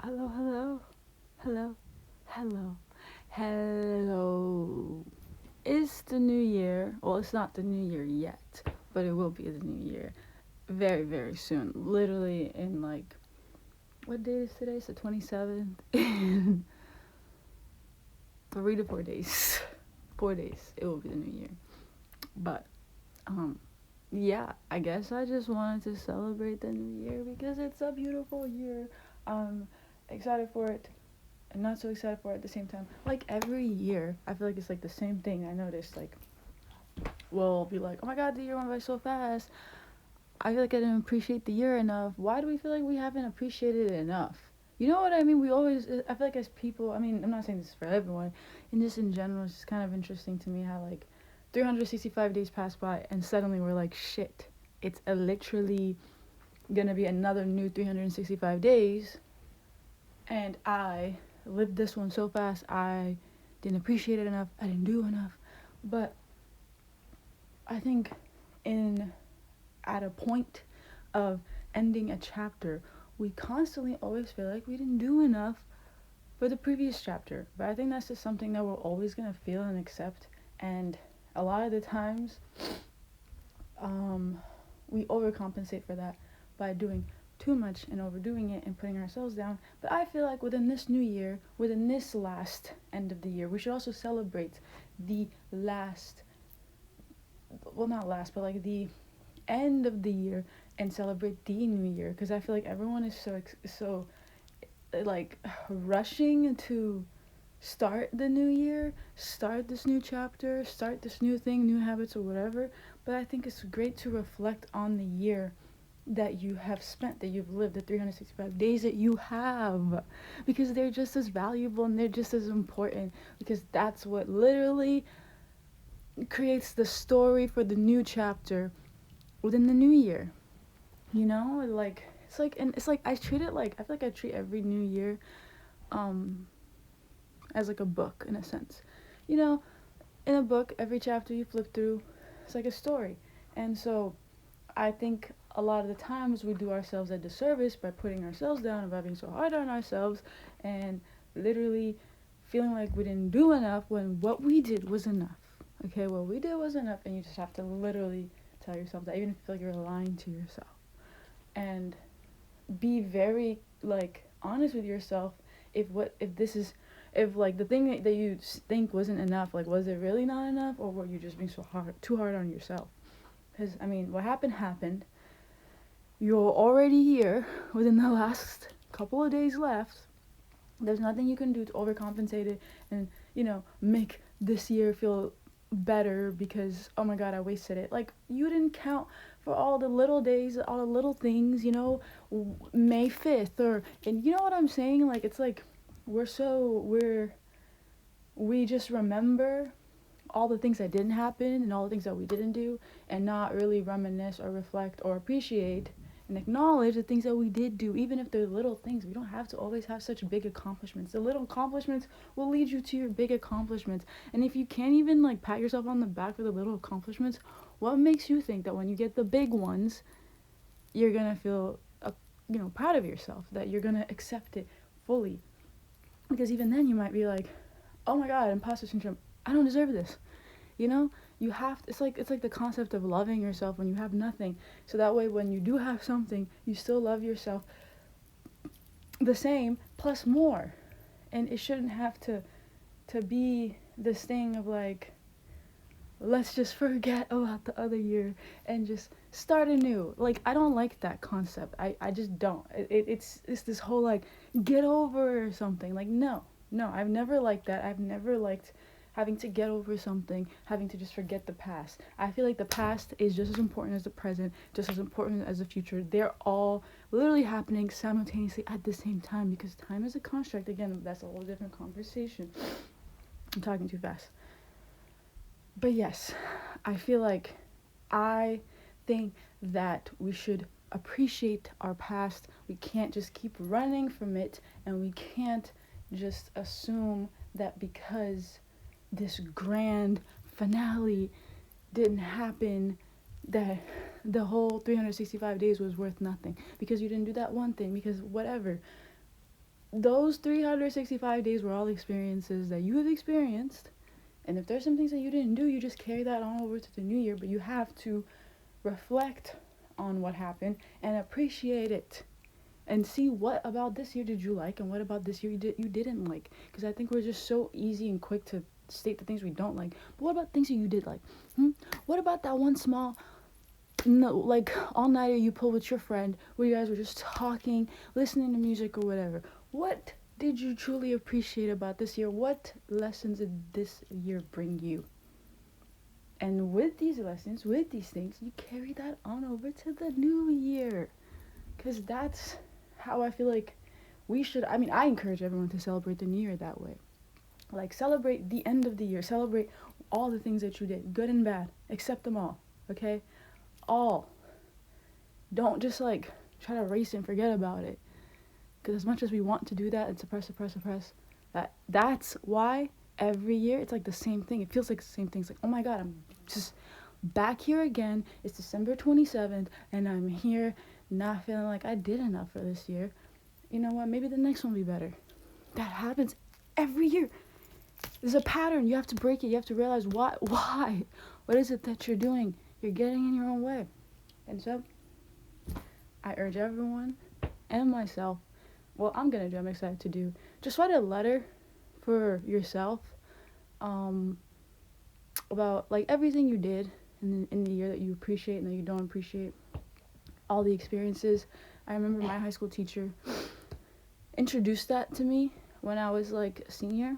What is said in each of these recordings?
Hello, hello, hello, hello, hello. It's the new year. Well, it's not the new year yet, but it will be the new year very, very soon. Literally in like, what day is today? It's the 27th. In 3 to 4 days. 4 days. It will be the new year. But, um, yeah, I guess I just wanted to celebrate the new year because it's a beautiful year. I'm excited for it and not so excited for it at the same time. Like every year, I feel like it's like the same thing. I noticed like we'll be like, oh my god, the year went by so fast. I feel like I didn't appreciate the year enough. Why do we feel like we haven't appreciated it enough? You know what I mean? We always, I feel like as people, I mean, I'm not saying this is for everyone, and just in general, it's just kind of interesting to me how like 365 days pass by and suddenly we're like, shit, it's literally gonna be another new 365 days, and I lived this one so fast. I didn't appreciate it enough. I didn't do enough. But I think in at a point of ending a chapter, we constantly always feel like we didn't do enough for the previous chapter. But I think that's just something that we're always gonna feel and accept. And a lot of the times, um, we overcompensate for that by doing too much and overdoing it and putting ourselves down. But I feel like within this new year, within this last end of the year, we should also celebrate the last, well, not last, but like the end of the year and celebrate the new year, because I feel like everyone is so like rushing to start the new year, start this new chapter, start this new thing, new habits or whatever. But I think it's great to reflect on the year that you have spent, that you've lived, the 365 days that you have, because they're just as valuable and they're just as important, because that's what literally creates the story for the new chapter within the new year. You know, like it's like, and it's like I treat it like, I feel like I treat every new year um as like a book in a sense. You know, in a book, every chapter you flip through, it's like a story. And so I think a lot of the times we do ourselves a disservice by putting ourselves down and by being so hard on ourselves and literally feeling like we didn't do enough when what we did was enough. Okay, what we did was enough, and you just have to literally tell yourself that, even if you feel like you're lying to yourself. And be very like honest with yourself. If this is, if like the thing that you think wasn't enough, like was it really not enough, or were you just being so hard, too hard on yourself? Because I mean, what happened. You're already here within the last couple of days left. There's nothing you can do to overcompensate it and, make this year feel better because, oh my god, I wasted it. Like, you didn't count for all the little days, all the little things, May 5th, and you know what I'm saying? Like, it's like, we just remember all the things that didn't happen and all the things that we didn't do, and not really reminisce or reflect or appreciate and acknowledge the things that we did do, even if they're little things. We don't have to always have such big accomplishments. The little accomplishments will lead you to your big accomplishments. And if you can't even like pat yourself on the back for the little accomplishments, what makes you think that when you get the big ones, you're gonna feel proud of yourself, that you're gonna accept it fully? Because even then you might be like, oh my god, imposter syndrome, I don't deserve this. you know you have to, it's like the concept of loving yourself when you have nothing, so that way when you do have something, you still love yourself the same plus more. And it shouldn't have to be this thing of like, let's just forget about the other year and just start anew. Like, I don't like that concept. I just don't. It's this whole like, get over something. Like, no, I've never liked that. I've never liked having to get over something, having to just forget the past. I feel like the past is just as important as the present, just as important as the future. They're all literally happening simultaneously at the same time, because time is a construct. Again, that's a whole different conversation. I'm talking too fast. But yes, I feel like, I think that we should appreciate our past. We can't just keep running from it, and we can't just assume that because this grand finale didn't happen, that the whole 365 days was worth nothing because you didn't do that one thing, because whatever. those 365 days were all experiences that you have experienced. And if there's some things that you didn't do, you just carry that on over to the new year. But you have to reflect on what happened and appreciate it. And see what about this year did you like and what about this year you didn't like. Because I think we're just so easy and quick to state the things we don't like. But what about things that you did like? What about that one small, no, like all nighter you pulled with your friend where you guys were just talking, listening to music or whatever? What did you truly appreciate about this year? What lessons did this year bring you? And with these lessons, with these things, you carry that on over to the new year. Because that's how I feel like we should. I mean, I encourage everyone to celebrate the new year that way. Like, celebrate the end of the year. Celebrate all the things that you did, good and bad. Accept them all, okay? All. Don't just, like, try to erase it and forget about it. Because as much as we want to do that and suppress, that's why every year it's like the same thing. It feels like the same thing. It's like, oh my God, I'm just back here again. It's December 27th, and I'm here not feeling like I did enough for this year. You know what? Maybe the next one will be better. That happens every year. There's a pattern. You have to break it. You have to realize why. What is it that you're doing? You're getting in your own way. And so, I urge everyone and myself, well, I'm going to do, I'm excited to do, just write a letter for yourself about, like, everything you did in the year that you appreciate and that you don't appreciate. All the experiences. I remember my high school teacher introduced that to me when I was like a senior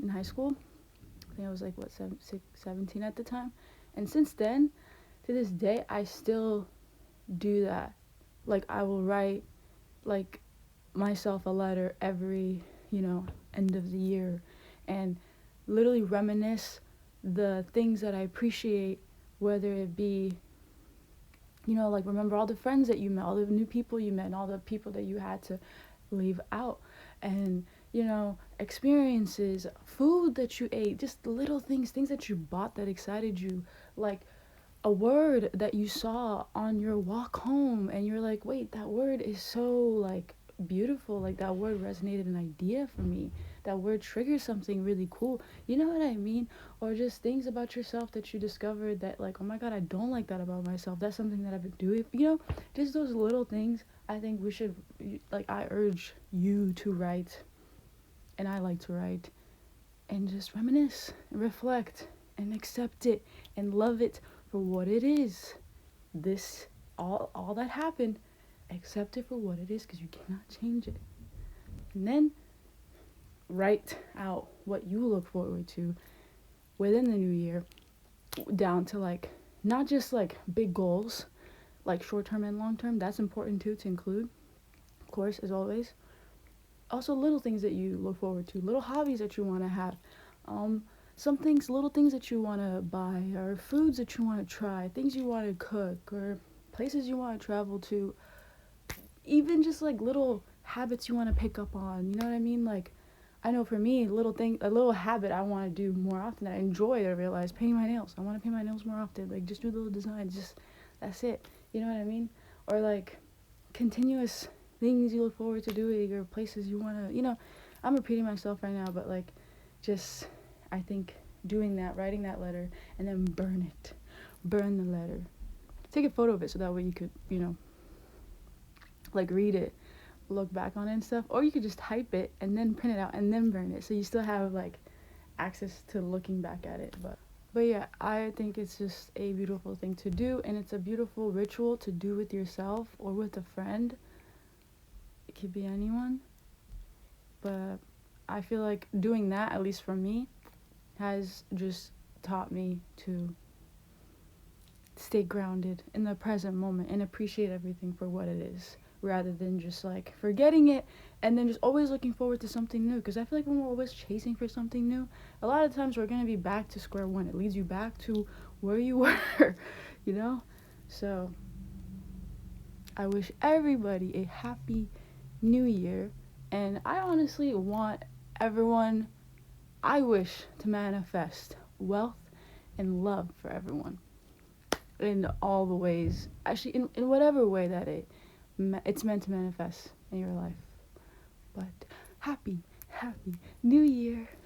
in high school. I think I was like 17 at the time. And since then, to this day, I still do that. Like, I will write like myself a letter every, end of the year and literally reminisce the things that I appreciate, whether it be like remember all the friends that you met, all the new people you met, and all the people that you had to leave out, and experiences, food that you ate, just little things that you bought that excited you, like a word that you saw on your walk home and you're like, wait, that word is so like beautiful, like that word resonated an idea for me, that word triggers something really cool, you know what I mean? Or just things about yourself that you discovered that, like, oh my God, I don't like that about myself, that's something that I've been doing, just those little things. I think we should, like, I urge you to write, and I like to write, and just reminisce and reflect and accept it and love it for what it is. This all that happened, accept it for what it is, because you cannot change it. And then write out what you look forward to within the new year, down to like not just like big goals, like short term and long term. That's important too to include, of course, as always. Also, little things that you look forward to, little hobbies that you want to have, little things that you want to buy, or foods that you want to try, things you want to cook, or places you want to travel to, even just like little habits you want to pick up on, you know what I mean? Like, I know for me, a little habit I want to do more often that I enjoy, I realize, painting my nails. I want to paint my nails more often, like just do little designs, just, that's it, you know what I mean? Or like continuous things you look forward to doing, or places you want to, I'm repeating myself right now, but like, just, I think doing that, writing that letter, and then burn the letter, take a photo of it so that way you could, like read it, look back on it and stuff, or you could just type it and then print it out and then burn it, so you still have like access to looking back at it. But yeah, I think it's just a beautiful thing to do, and it's a beautiful ritual to do with yourself or with a friend. It could be anyone, but I feel like doing that, at least for me, has just taught me to stay grounded in the present moment and appreciate everything for what it is, rather than just like forgetting it and then just always looking forward to something new. Because I feel like when we're always chasing for something new, a lot of times we're going to be back to square one. It leads you back to where you were, So I wish everybody a happy new year, and I honestly want everyone, I wish to manifest wealth and love for everyone in all the ways, actually in whatever way that it's meant to manifest in your life. But Happy New Year.